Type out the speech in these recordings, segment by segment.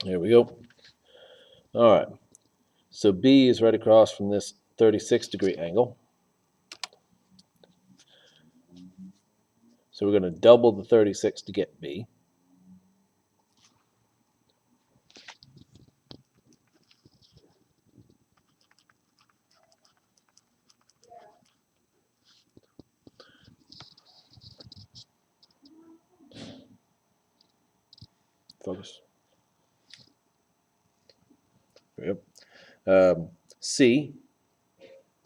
Here we go. All right. So B is right across from this 36-degree angle. So we're going to double the 36 to get B. Focus. Yep. C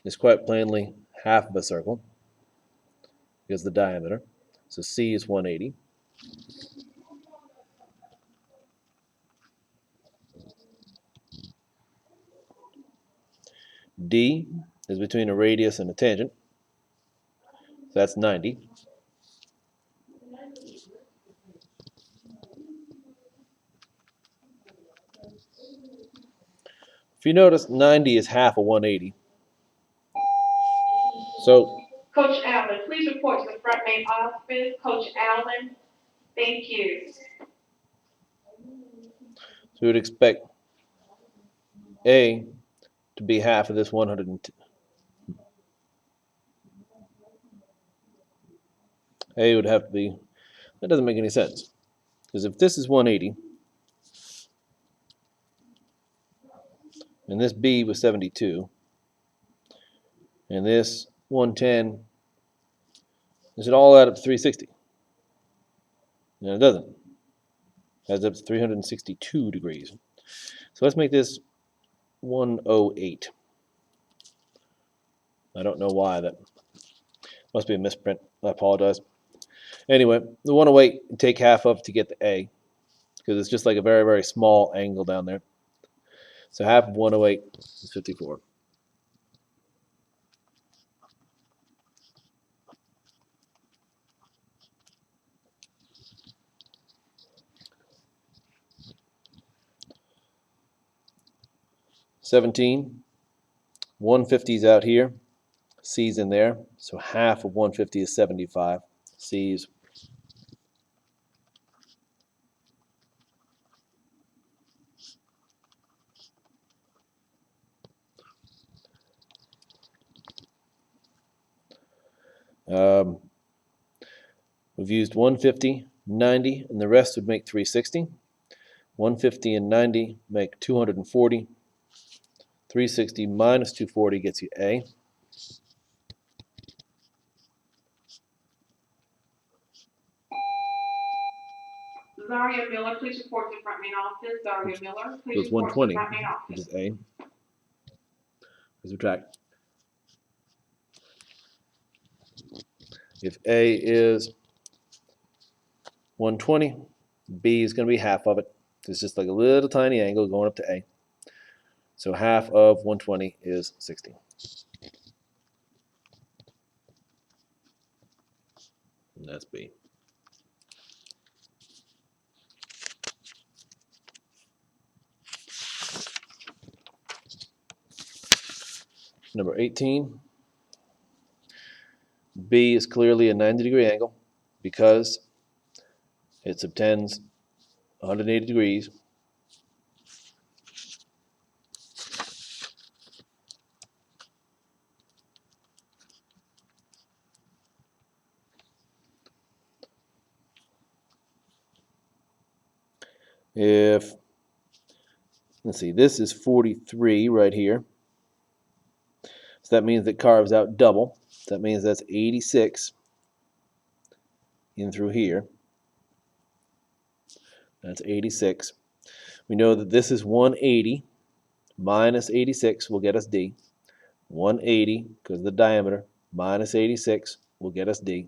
is quite plainly half of a circle because the diameter. So C is 180. D is between a radius and a tangent. So that's 90. If you notice, 90 is half of 180. So, Coach Allen, please report to the front main office. Coach Allen, thank you. So we would expect A to be half of this 110. A would have to be, that doesn't make any sense. Because if this is 180, and this B was 72, and this 110, this should all add up to 360. And it doesn't. It adds up to 362 degrees. So let's make this 108. I don't know why. That must be a misprint. I apologize. Anyway, the 108, take half of to get the A, because it's just like a very, very small angle down there. So half of 108 is 54. $17. 150 is out here. C's in there. So half of 150 is 75. C's. We've used 150, 90, and the rest would make 360. 150 and 90 make 240. 360 minus 240 gets you A. Zaria Miller, please report to the front main office. Zaria Miller, So please it's report to the 120, front main which office. is A. Let's subtract. If A is 120, B is going to be half of it. It's just like a little tiny angle going up to A. So half of 120 is 60. And that's B. Number 18. B is clearly a 90-degree angle because it subtends 180 degrees. If, let's see, this is 43 right here. So that means it carves out double. That means that's 86 in through here. That's 86. We know that this is 180 minus 86 will get us D. 180, because of the diameter, minus 86 will get us D.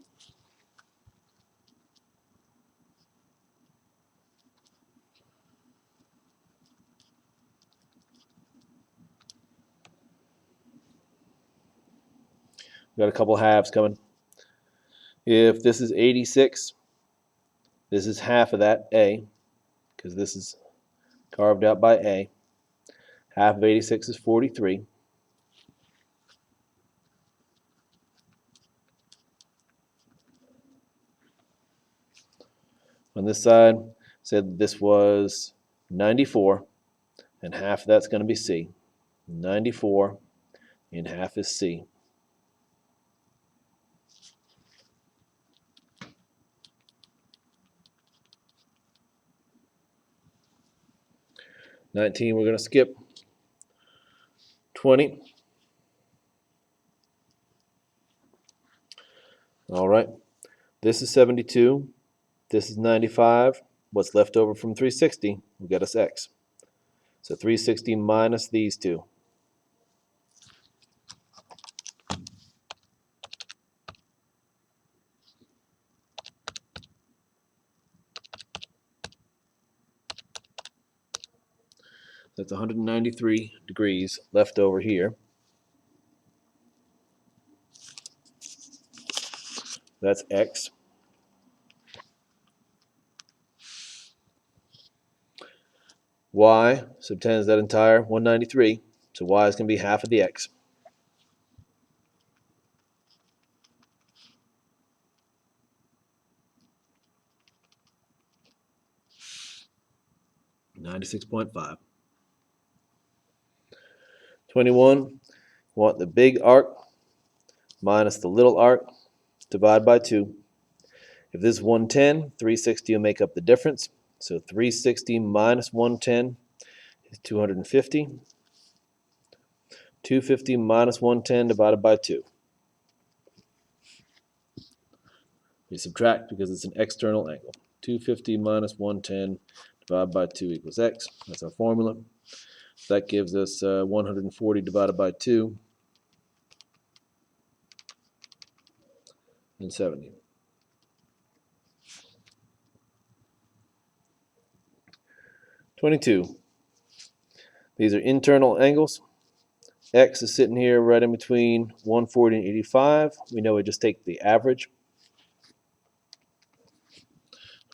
We've got a couple halves coming. If this is 86, this is half of that A, because this is carved out by A. Half of 86 is 43. On this side, said this was 94, and half of that's going to be C. 94 and half is C. We're going to skip. 20. All right. This is 72. This is 95. What's left over from 360 will get us X. So 360 minus these two. That's 193 degrees left over here. That's X. Y subtends that entire 193, so Y is going to be half of the X. $96.5. 21, want the big arc minus the little arc, divide by 2. If this is 110, 360 will make up the difference. So 360 minus 110 is 250. 250 minus 110 divided by 2. We subtract because it's an external angle. 250 minus 110 divided by 2 equals X. That's our formula. That gives us 140 divided by 2 and 70. 22. These are internal angles. X is sitting here right in between 140 and 85. We know we just take the average.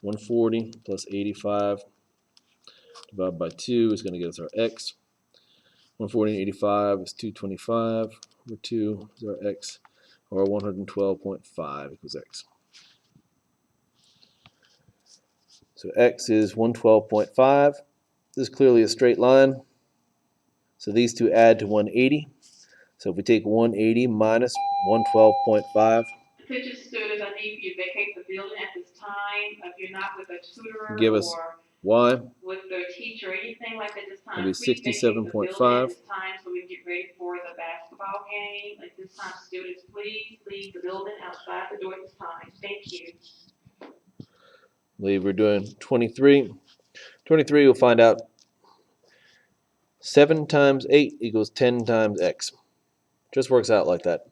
140 plus 85 divided by 2 is going to get us our X. 140 and 85 is 225 over 2 is our X, or 112.5 equals X. So X is 112.5. This is clearly a straight line. So these two add to 180. So if we take 180 minus 112.5. Attention students, I need you to vacate the building at this time. If you're not with a tutor Give us or Y. with their teacher or anything like that this time, It'll be please vacate the building 67.5. at this time so we can get ready for the basketball game. At this time, students, please leave the building outside the door at this time. Thank you. I believe we're doing 23. 23, we'll find out 7 times 8 equals 10 times X. Just works out like that.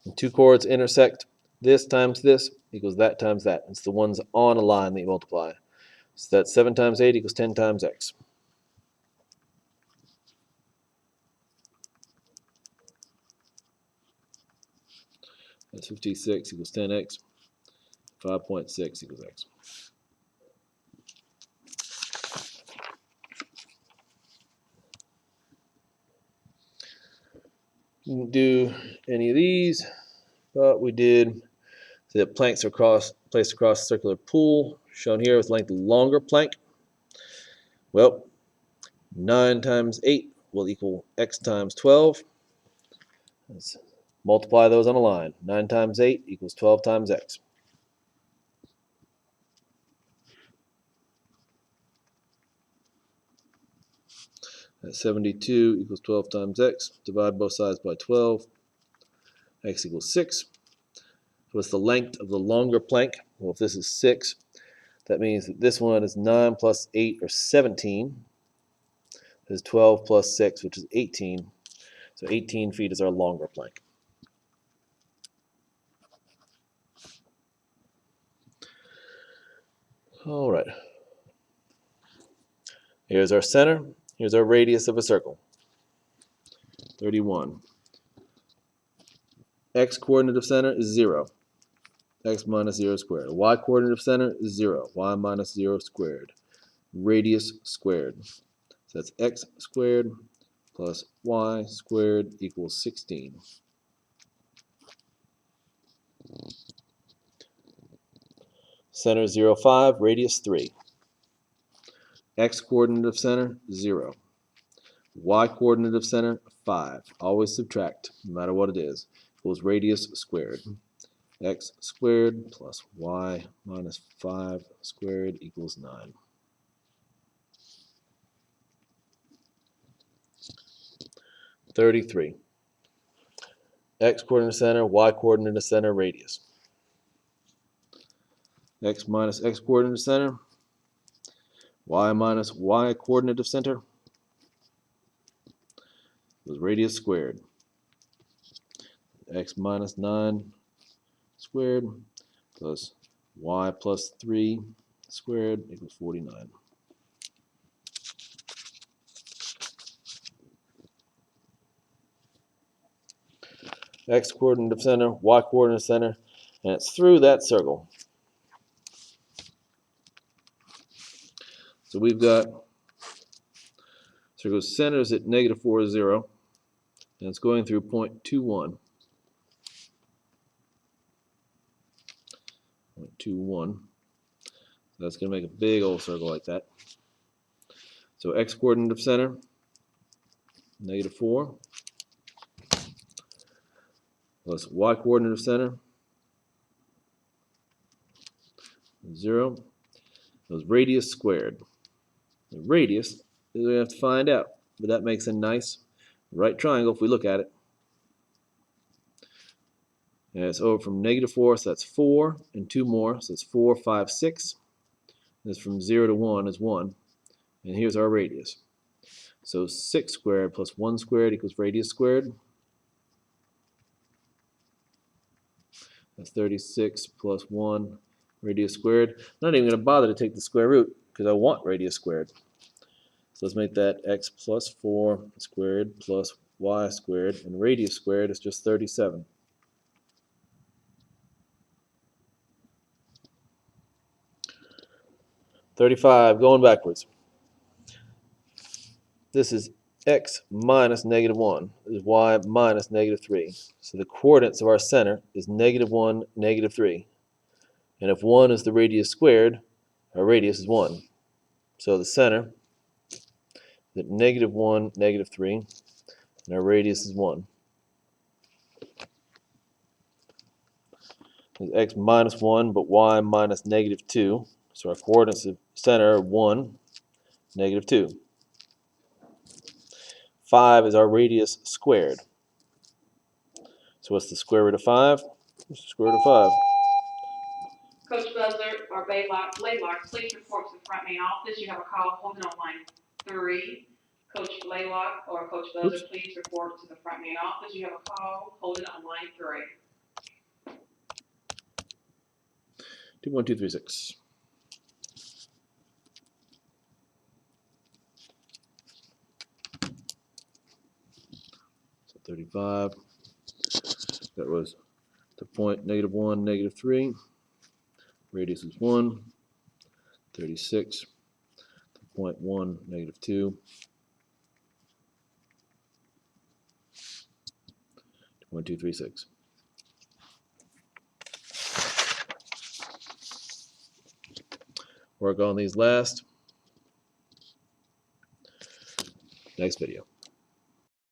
When two chords intersect, this times this equals that times that. It's the ones on a line that you multiply. So that's 7 times 8 equals 10 times X. That's 56 equals 10X. 5.6 equals X. Didn't do any of these, but we did. So the planks are placed across a circular pool, shown here with length longer plank. Well, 9 times 8 will equal X times 12. Let's multiply those on a line. 9 times 8 equals 12 times X. That's 72 equals 12 times X. Divide both sides by 12. X equals 6. What's the length of the longer plank? Well, if this is 6, that means that this one is 9 plus 8, or 17. This is 12 plus 6, which is 18. So 18 feet is our longer plank. All right. Here's our center. Here's our radius of a circle. 31. X coordinate of center is 0. X minus 0 squared. Y coordinate of center is 0. Y minus 0 squared. Radius squared. So that's X squared plus Y squared equals 16. Center 0, 5, radius 3. X coordinate of center, 0. Y coordinate of center, 5. Always subtract, no matter what it is. Equals radius squared. X squared plus y minus 5 squared equals 9. (33) X coordinate of center, Y coordinate of center, radius. X minus X coordinate of center, Y minus Y coordinate of center was radius squared. X minus 9 squared plus Y plus 3 squared equals 49. X coordinate of center, Y coordinate of center, and it's through that circle. So we've got circle's center is at -4, 0, and it's going through 0.21. 0.21. That's going to make a big old circle like that. So X coordinate of center, -4, plus Y coordinate of center, 0. It was radius squared. The radius is what we have to find out, but that makes a nice right triangle if we look at it. And it's over from -4, so that's 4, and 2 more, so it's 4, 5, 6. This from 0 to 1 is 1. And here's our radius. So 6 squared plus 1 squared equals radius squared. That's 36 plus 1 radius squared. I'm not even going to bother to take the square root because I want radius squared. So let's make that x plus 4 squared plus y squared, and radius squared is just 37. (35) Going backwards. This is x minus -1. This is y minus -3. So the coordinates of our center is -1, -3. And if 1 is the radius squared, our radius is 1. So the center is at -1, -3, and our radius is 1. It's x minus 1, but y minus -2. So our coordinates of center are 1, -2. 5 is our radius squared. So what's the square root of 5? What's the square root of 5? Coach Buzzer or Blaylock, please report to the front main office. You have a call holding on line 3. Coach Blaylock or Coach Buzzer, please report to the front main office. You have a call holding on line 3. 2.236. So 35. That was the point -1, -3. Radius is 1. 36. The point 1, -2. 2.236. Work on these last. Next video.